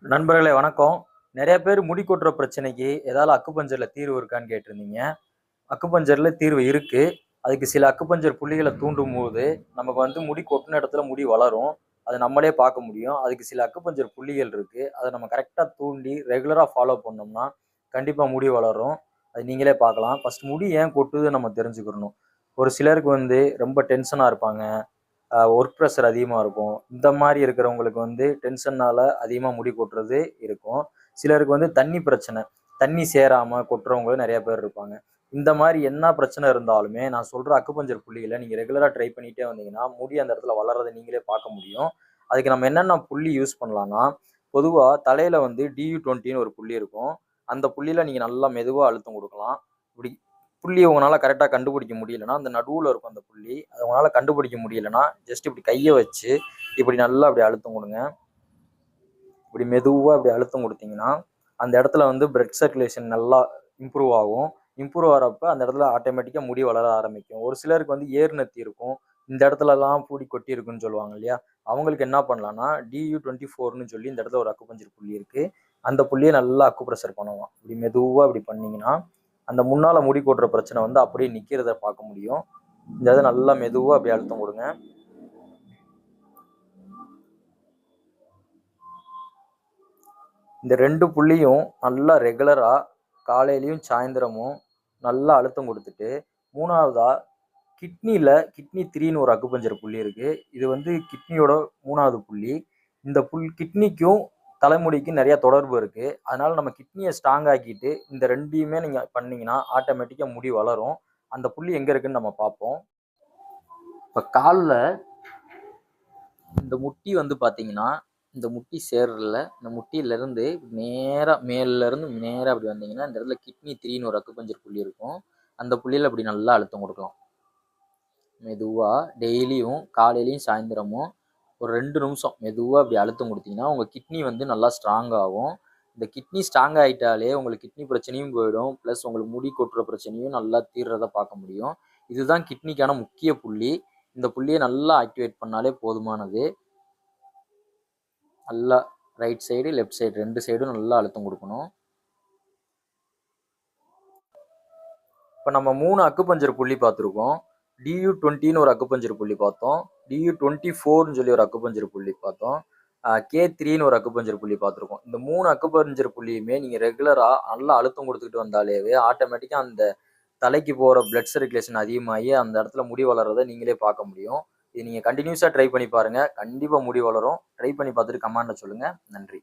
நண்பர்களே வணக்கம். நிறைய பேர் முடி கொட்டுற பிரச்சனைக்கு ஏதாவது அக்குபஞ்சர்ல தீர்வு இருக்கான்னு கேட்டிருந்தீங்க. அக்குபஞ்சர்ல தீர்வு இருக்கு. அதுக்கு சில அக்குபஞ்சர் புள்ளிகள தூண்டும்போது, நமக்கு முடி கொட்டுன இடத்துல முடி வளரும். அத நம்மளே பார்க்க முடியும். அதுக்கு சில அக்குபஞ்சர் புள்ளிகள் இருக்கு. அத நம்ம கரெக்ட்டா தூண்டி ரெகுலரா ஃபாலோ பண்ணோம்னா, கண்டிப்பா முடி வளரும். அது நீங்களே பார்க்கலாம். ஃபர்ஸ்ட் முடி ஏன் கொட்டுதுன்னு நம்ம தெரிஞ்சுக்கிறணும். ஒரு சிலருக்கு ரொம்ப டென்ஷனா இருப்பாங்க. ஒர்க் ப்ரெஷர் அதிகமா இருக்கும். இந்த மாரி இருக்கிறவங்களுக்கு டென்ஷன்னால அதிகமா முடி கொட்டுறது இருக்கும். சிலருக்கு தண்ணி பிரச்சனை. தண்ணி சேராம கொட்டுறவங்க நெறைய பேர் இருப்பாங்க. இந்த மாரி என்ன பிரச்சனை இருந்தாலுமே, நான் சொல்ற அக்குபஞ்சர் புள்ளிகள நீங்க ரெகுலரா ட்ரை பண்ணிட்டே வந்தீங்கன்னா, முடி அந்த இடத்துல வளர்றத நீங்களே பார்க்க முடியும். அதுக்கு நம்ம என்னென்ன புள்ளி யூஸ் பண்ணலாம்னா, பொதுவா தலையில DU20ன்னு ஒரு புள்ளி இருக்கும். அந்த புள்ளியில நீங்க நல்லா மெதுவா அழுத்தம் குடுக்கலாம். இப்படி புள்ளிய உங்களால கரெக்ட்டா கண்டுபிடிக்க முடியலன்னா, அந்த நடுவுல இருக்கும் அந்த புள்ளி. அத உங்களால கண்டுபிடிக்க முடியலன்னா, ஜஸ்ட் இப்படி கைய வச்சு, இப்படி நல்லா அப்படி அழுத்தம் குடுங்க. இப்படி மெதுவா இப்படி அழுத்தம் குடுத்தீங்கன்னா, அந்த இடத்துல பிளட் சர்க்குலேஷன் நல்லா இம்ப்ரூவ் ஆகும். இம்ப்ரூவ் ஆறப்ப அந்த இடத்துல ஆட்டோமேட்டிக்கா முடி வளர ஆரம்பிக்கும். ஒரு சிலருக்கு ஏர் நெத்தி இருக்கும். இந்த இடத்துலலாம் முடி கொட்டி இருக்குன்னு சொல்லுவாங்க இல்லையா? அவங்களுக்கு என்ன பண்ணலாம்னா, DU24ன்னு சொல்லி இந்த இடத்துல ஒரு அக்குபஞ்சர் புள்ளி இருக்கு. அந்த புள்ளிய நல்லா அக்குப்ரெஷர் பண்ணலாம். இப்படி மெதுவா இப்படி பண்ணீங்கன்னா, அந்த முன்னால முடி கொட்டுற பிரச்சனை அப்படியே நிக்கிறத பார்க்க முடியும். இந்த இத நல்லா மெதுவா அப்படி அழுத்தம் குடுங்க. இந்த 2 புள்ளியும் நல்லா ரெகுலரா காலையிலயும், சாயந்திரமும் நல்லா அழுத்தம் குடுத்துட்டு, 3வதா கிட்னி 3ன்னு ஒரு அக்குபஞ்சர் புள்ளி இருக்கு. இது கிட்னியோட 3வது புள்ளி. இந்த கிட்னிக்கும் தலைமுடிக்கும் நெறைய தொடர்பு இருக்கு. அதனால நம்ம கிட்னிய ஸ்ட்ராங் ஆக்கிட்டு, இந்த 2யுமே நீங்க பண்ணீங்கன்னா, ஆட்டோமேட்டிக்கா முடி வளரும். அந்த புள்ளி எங்க இருக்குன்னு நம்ம பார்ப்போம். இப்ப கால்ல இந்த முட்டி பார்த்தீங்கன்னா, இந்த முட்டி சேர்றல, இந்த முட்டியிலிருந்து நேரா மேல்ல இருந்து நேரா அப்படி வந்தீங்கன்னா, இந்த இடத்துல கிட்னி 3ன்னு ஒரு அக்குபஞ்சர் புள்ளி இருக்கும். அந்த புள்ளியில அப்படி நல்லா அழுத்தம் குடுக்கலாம். மெதுவா டெய்லியும் காலையிலயும், சாயந்திரமும் ஒரு 2 நிமிஷம் மெதுவா அப்படி அழுத்தம் குடுத்தீங்கன்னா, உங்க கிட்னி நல்லா ஸ்ட்ராங் ஆகும். இந்த கிட்னி ஸ்ட்ராங் ஆயிட்டாலே உங்களுக்கு கிட்னி பிரச்சனையும் போயிடும். பிளஸ் உங்களுக்கு முடி கொட்டுற பிரச்சனையும் நல்லா தீர்றத பார்க்க முடியும். இதுதான் கிட்னிக்கான முக்கிய புள்ளி. இந்த புள்ளிய நல்லா ஆக்டிவேட் பண்ணாலே போதுமானது. நல்லா ரைட் சைடு, லெஃப்ட் சைடு 2 சைடும் நல்லா அழுத்தம் குடுக்கணும். இப்ப நம்ம 3 அக்குபஞ்சர் புள்ளி பார்த்துருக்கோம். DU20ன்னு ஒரு அக்குபஞ்சர் புள்ளி பார்த்தோம். DU24ன்னு சொல்லி ஒரு அக்குபஞ்சர் புள்ளி பார்த்தோம். K3ன்னு ஒரு அக்குபஞ்சர் புள்ளி பார்த்துருக்கோம். இந்த 3 அக்குபஞ்சர் புள்ளியுமே நீங்க ரெகுலரா நல்லா அழுத்தம் குடுத்துக்கிட்டு வந்தாலேவே ஆட்டோமேட்டிக்கா அந்த தலைக்கு போற பிளட் சர்க்குலேஷன் அதிகமாகி அந்த இடத்துல முடி வளர்றத நீங்களே பார்க்க முடியும். இது நீங்க கண்டினியூஸா ட்ரை பண்ணி பாருங்க. கண்டிப்பா முடி வளரும். ட்ரை பண்ணி பார்த்துட்டு கமெண்ட்ல சொல்லுங்க. நன்றி.